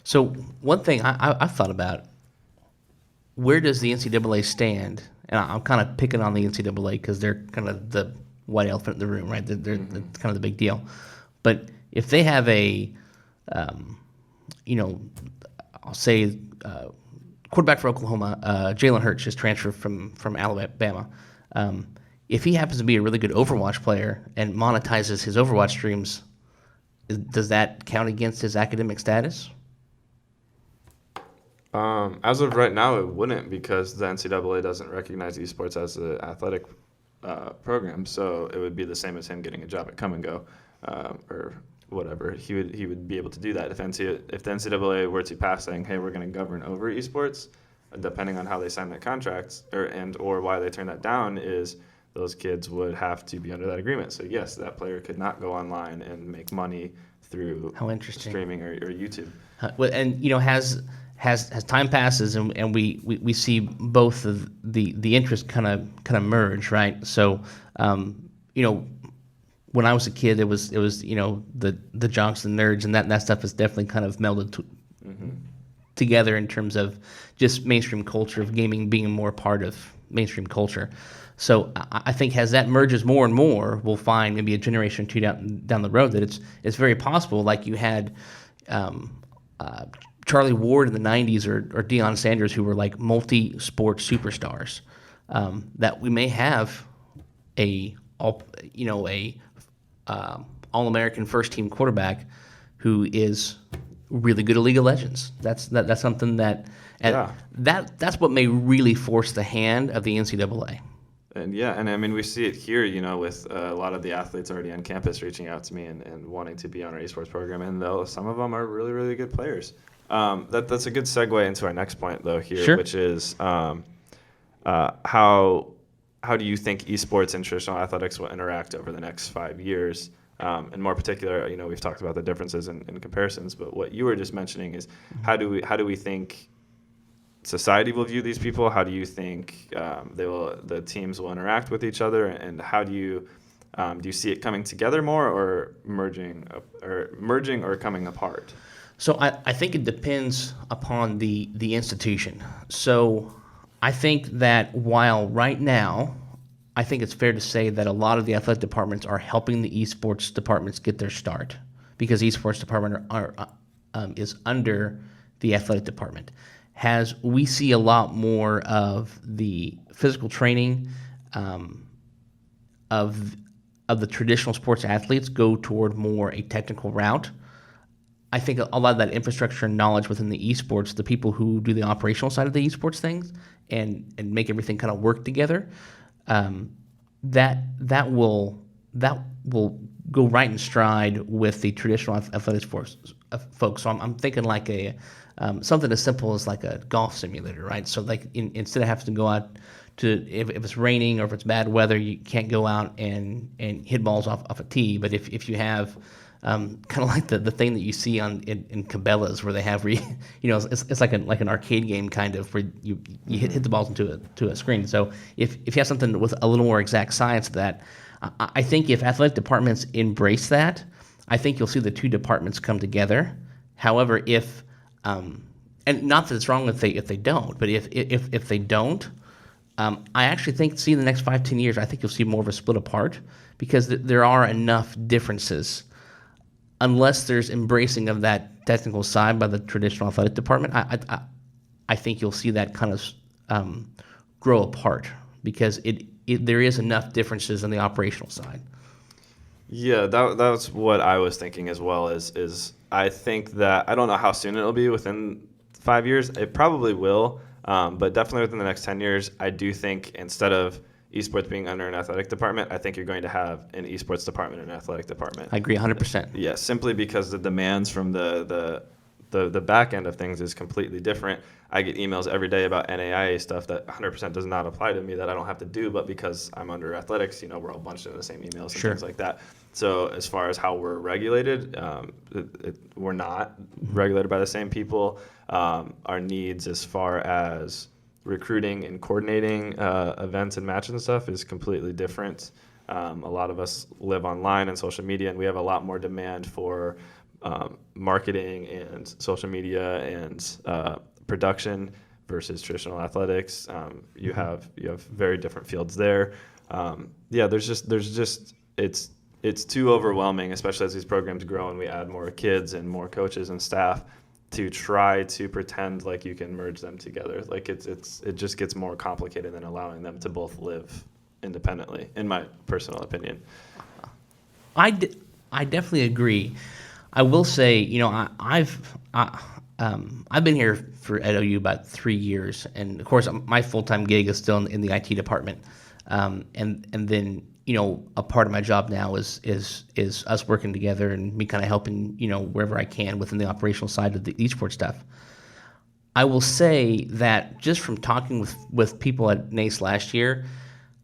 So one thing I've thought about, where does the NCAA stand? And I'm kind of picking on the NCAA because they're kind of the white elephant in the room, right? They're kind of the big deal. But if they have I'll say quarterback for Oklahoma, Jalen Hurts, just transferred from Alabama. If he happens to be a really good Overwatch player and monetizes his Overwatch streams, does that count against his academic status? As of right now, it wouldn't, because the NCAA doesn't recognize esports as an athletic program. So it would be the same as him getting a job at Come and Go or whatever. He would be able to do that if the NCAA were to pass saying, hey, we're going to govern over esports, depending on how they sign that contract or why they turn that down, is those kids would have to be under that agreement. So yes, that player could not go online and make money through streaming or YouTube. And as time passes and we see both of the interest kind of merge, right? So when I was a kid, it was the jocks and nerds, and that stuff is definitely kind of melded together in terms of just mainstream culture of gaming being more part of mainstream culture. So I think as that merges more and more, we'll find maybe a generation or two down the road that it's very possible, like you had Charlie Ward in the 90s or Deion Sanders, who were like multi-sport superstars. that we may have a All-American first-team quarterback who is really good at League of Legends. That's something that that's what may really force the hand of the NCAA. And I mean, we see it here, with a lot of the athletes already on campus reaching out to me and wanting to be on our esports program, and though some of them are really, really good players. That's a good segue into our next point, though, here, Sure. which is how do you think esports and traditional athletics will interact over the next 5 years? In more particular, we've talked about the differences in comparisons, but what you were just mentioning is how do we think society will view these people? How do you think the teams will interact with each other, and how do you see it coming together more, or merging or coming apart? So I think it depends upon the institution. So I think that while right now, I think it's fair to say that a lot of the athletic departments are helping the esports departments get their start, because esports department is under the athletic department. We see a lot more of the physical training of the traditional sports athletes go toward more a technical route. I think a lot of that infrastructure and knowledge within the esports, the people who do the operational side of the esports things and make everything kind of work together, that will go right in stride with the traditional athletics folks. So I'm thinking like something as simple as like a golf simulator, right? So like instead of having to go out to if it's raining or if it's bad weather, you can't go out and hit balls off a tee. But if you have kind of like the thing that you see in Cabela's, where they have it's like an arcade game kind of, where you hit the balls into a screen. So if you have something with a little more exact science to that, I think if athletic departments embrace that, I think you'll see the two departments come together. However, and not that it's wrong if they don't, but if they don't, I actually think in the next 5-10 years, I think you'll see more of a split apart, because there are enough differences. Unless there's embracing of that technical side by the traditional athletic department, I think you'll see that kind of grow apart, because there is enough differences on the operational side. Yeah, that's what I was thinking as well. Is I think that I don't know how soon it'll be within 5 years. It probably will, but definitely within the next 10 years, I do think instead of esports being under an athletic department, I think you're going to have an esports department and an athletic department. I agree 100%. Yeah, simply because the demands from the back end of things is completely different. I get emails every day about NAIA stuff that 100% does not apply to me, that I don't have to do, but because I'm under athletics, we're all bunched into the same emails and Sure. things like that. So as far as how we're regulated, we're not regulated by the same people. Our needs as far as recruiting and coordinating events and matches and stuff is completely different. A lot of us live online and social media, and we have a lot more demand for marketing and social media and production versus traditional athletics. You have very different fields there. It's too overwhelming, especially as these programs grow and we add more kids and more coaches and staff, to try to pretend like you can merge them together. Like it just gets more complicated than allowing them to both live independently, in my personal opinion. I definitely agree. I will say, I've been here at OU about 3 years, and of course my full-time gig is still in the IT department, and then a part of my job now is us working together and me kind of helping wherever I can within the operational side of the esports stuff. I will say that just from talking with people at NACE last year,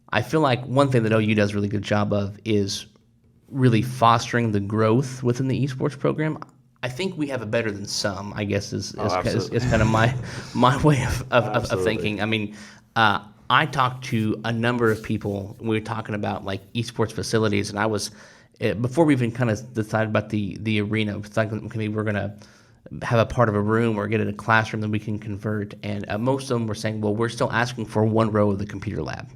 I feel like one thing that OU does a really good job of is really fostering the growth within the esports program. I think we have it better than some, I guess, is kind of my way of thinking. I mean, I talked to a number of people. We were talking about like esports facilities, and I was before we even kind of decided about the arena. It's like, okay, we're gonna have a part of a room or get in a classroom that we can convert. And most of them were saying, well, we're still asking for one row of the computer lab.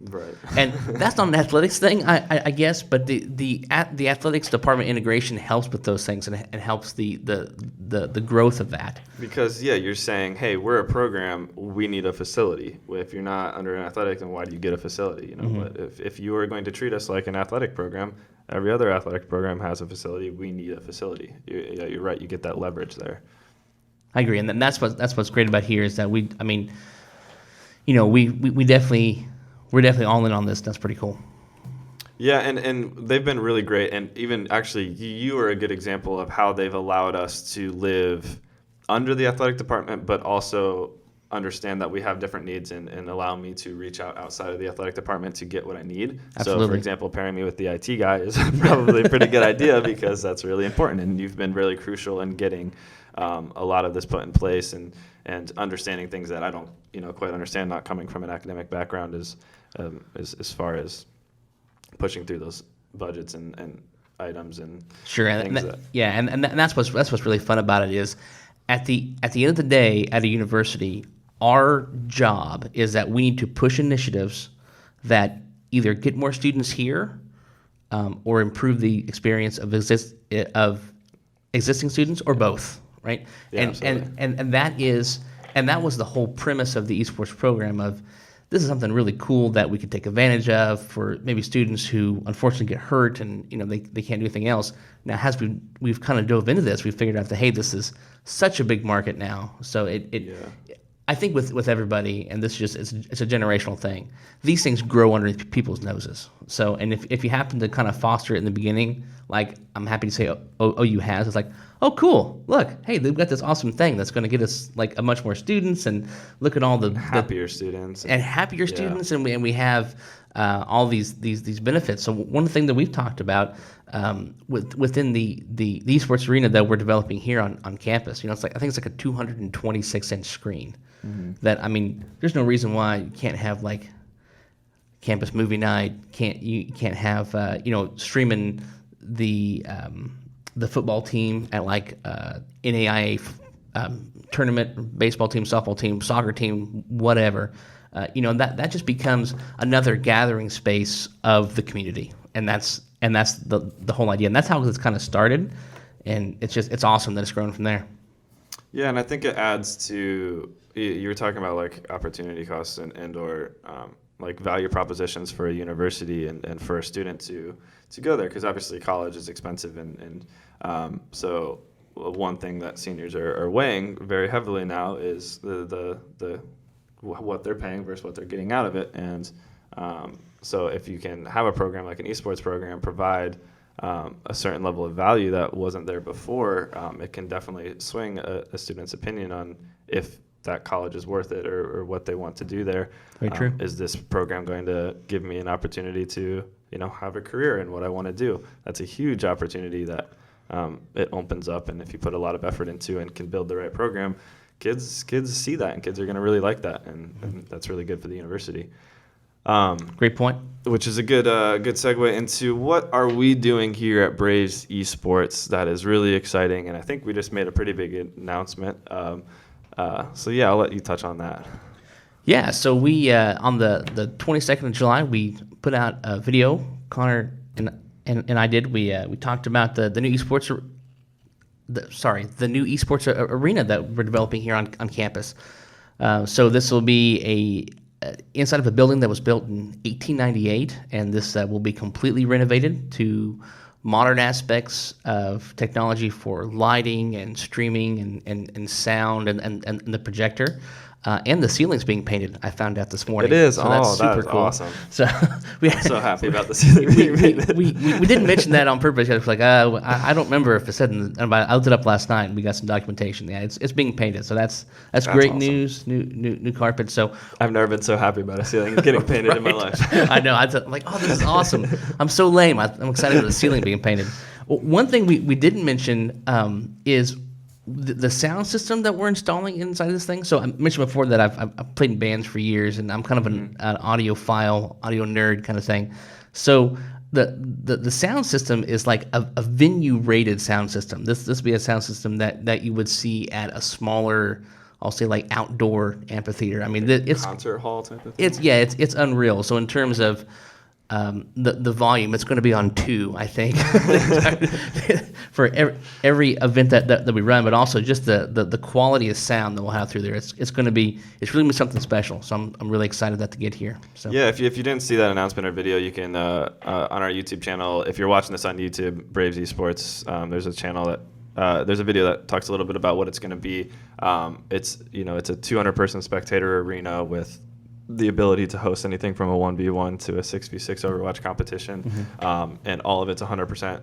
Right. And that's not an athletics thing, I guess, but the athletics department integration helps with those things and helps the growth of that. Because you're saying, hey, we're a program, we need a facility. If you're not under an athletic, then why do you get a facility? But if you are going to treat us like an athletic program, every other athletic program has a facility. We need a facility. You're right. You get that leverage there. I agree, and that's what's great about here is that we definitely. We're definitely all in on this. That's pretty cool. Yeah, and they've been really great. And even actually, you are a good example of how they've allowed us to live under the athletic department, but also understand that we have different needs and allow me to reach out outside of the athletic department to get what I need. Absolutely. So, for example, pairing me with the IT guy is probably a pretty good idea because that's really important. And you've been really crucial in getting a lot of this put in place and understanding things that I don't quite understand, not coming from an academic background as far as pushing through those budgets and items and sure, and things and that's what's really fun about it is at the end of the day at a university, our job is that we need to push initiatives that either get more students here or improve the experience of existing students or both, right? Yeah, and that was the whole premise of the esports program of this is something really cool that we could take advantage of for maybe students who unfortunately get hurt and they can't do anything else. Now, as we've kind of dove into this, we figured out that hey, this is such a big market now. So I think with everybody, and this it's a generational thing. These things grow under people's noses. So, and if you happen to kind of foster it in the beginning, like I'm happy to say OU has, it's like, oh, cool. Look, hey, they've got this awesome thing that's going to get us like a much more students, and look at all the happier students and happier students, and we have all these benefits. So one thing that we've talked about within the esports arena that we're developing here on campus, I think it's like a 226-inch screen. Mm-hmm. That there's no reason why you can't have like campus movie night. You can't have streaming the football team at like NAIA tournament, baseball team, softball team, soccer team, whatever. That just becomes another gathering space of the community, and that's the whole idea, and that's how it's kind of started, and it's awesome that it's grown from there. Yeah, and I think it adds to you were talking about like opportunity costs and or like value propositions for a university and for a student to go there, because obviously college is expensive and so one thing that seniors are weighing very heavily now is the what they're paying versus what they're getting out of it. And so if you can have a program like an esports program provide a certain level of value that wasn't there before, it can definitely swing a student's opinion on if that college is worth it or what they want to do there. Very true. Is this program going to give me an opportunity to have a career in what I want to do? That's a huge opportunity that it opens up, and if you put a lot of effort into and can build the right program, kids see that, and kids are going to really like that, and that's really good for the university. Great point. Which is a good segue into what are we doing here at Braves Esports that is really exciting, and I think we just made a pretty big announcement. So yeah, I'll let you touch on that. Yeah, so we on the 22nd of July we put out a video. Connor and I did. We talked about the new esports. The new esports arena that we're developing here on campus. So this will be inside of a building that was built in 1898, and this will be completely renovated to modern aspects of technology for lighting and streaming and sound and the projector. And the ceiling's being painted, I found out this morning. It is. So that's super that is cool. Awesome. So I'm so happy about the ceiling being painted. We didn't mention that on purpose. I was like, I don't remember if it said, but I looked it up last night and we got some documentation. Yeah, it's being painted. So that's great awesome. News. New carpet. So I've never been so happy about a ceiling getting painted in my life. I know. I'm like, oh, this is awesome. I'm so lame. I'm excited about the ceiling being painted. Well, one thing we didn't mention is the sound system that we're installing inside this thing. So I mentioned before that I've played in bands for years, and I'm kind of an audiophile, audio nerd kind of thing. So the sound system is like a venue rated sound system. This would be a sound system that you would see at a smaller I'll say like outdoor amphitheater. I mean, it's Concert hall type of thing. it's unreal. So in terms of the volume, it's going to be on 2, I think, for every event that we run, but also just the quality of sound that we'll have through there. It's really going to be something special. So I'm really excited to get here. So Yeah, if you didn't see that announcement or video, you can on our YouTube channel. If you're watching this on YouTube, Braves Esports, there's a channel that there's a video that talks a little bit about what it's going to be. It's a 200-person spectator arena with the ability to host anything from a 1v1 to a 6v6 Overwatch competition, and all of it's 100%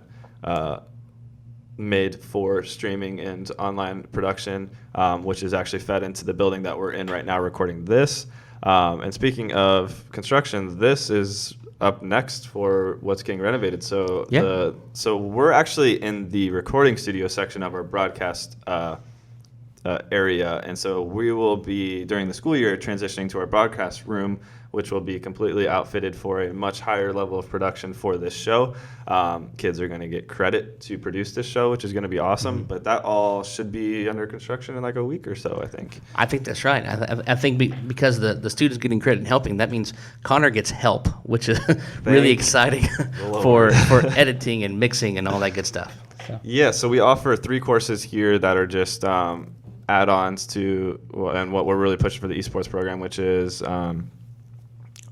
made for streaming and online production, which is actually fed into the building that we're in right now recording this. And speaking of construction, this is up next for what's getting renovated. So so we're actually in the recording studio section of our broadcast area, and so we will be, during the school year, transitioning to our broadcast room, which will be completely outfitted for a much higher level of production for this show. Kids are going to get credit to produce this show, which is going to be awesome, but that all should be under construction in like a week or so, I think. I think that's right. I think because the students getting credit and helping, that means Connor gets help, which is really exciting for editing and mixing and all that good stuff. So. Yeah, so we offer 3 courses here that are just add-ons to, and what we're really pushing for the esports program, which is, I'm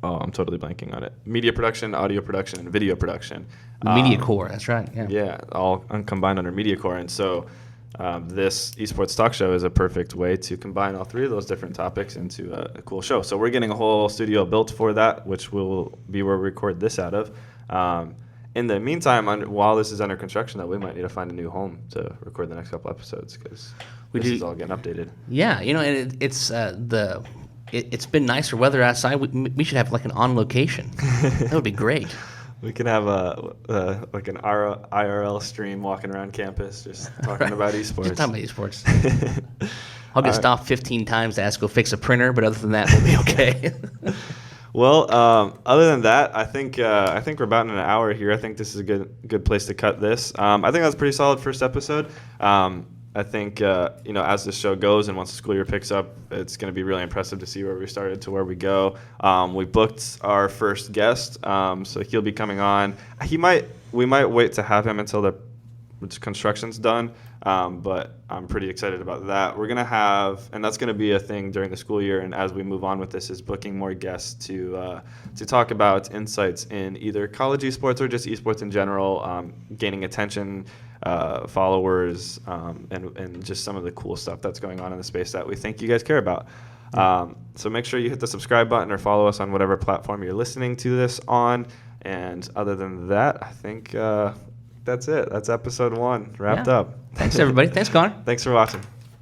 totally blanking on it. Media production, audio production, and video production. Media core, that's right. Yeah, all combined under media core. And so this esports talk show is a perfect way to combine all 3 of those different topics into a cool show. So we're getting a whole studio built for that, which will be where we record this out of. In the meantime, while this is under construction, though, we might need to find a new home to record the next couple episodes, because this is all getting updated. Yeah, and it's been nicer weather outside. We should have like an on location. That would be great. We can have like an IRL stream walking around campus, just talking about esports. Just talking about esports. I'll get stopped 15 times to ask to go fix a printer, but other than that, we'll be okay. Well, other than that, I think we're about in an hour here. I think this is a good place to cut this. I think that's a pretty solid first episode. I think as this show goes and once the school year picks up, it's going to be really impressive to see where we started to where we go. We booked our first guest, so he'll be coming on. We might wait to have him until the construction's done, but I'm pretty excited about that. We're going to have, and that's going to be a thing during the school year, and as we move on with this, is booking more guests to talk about insights in either college esports or just esports in general, gaining attention, followers, and just some of the cool stuff that's going on in the space that we think you guys care about. So make sure you hit the subscribe button or follow us on whatever platform you're listening to this on. And other than that, I think that's it. That's episode 1 wrapped up. Thanks, everybody. Thanks, Connor. Thanks for watching.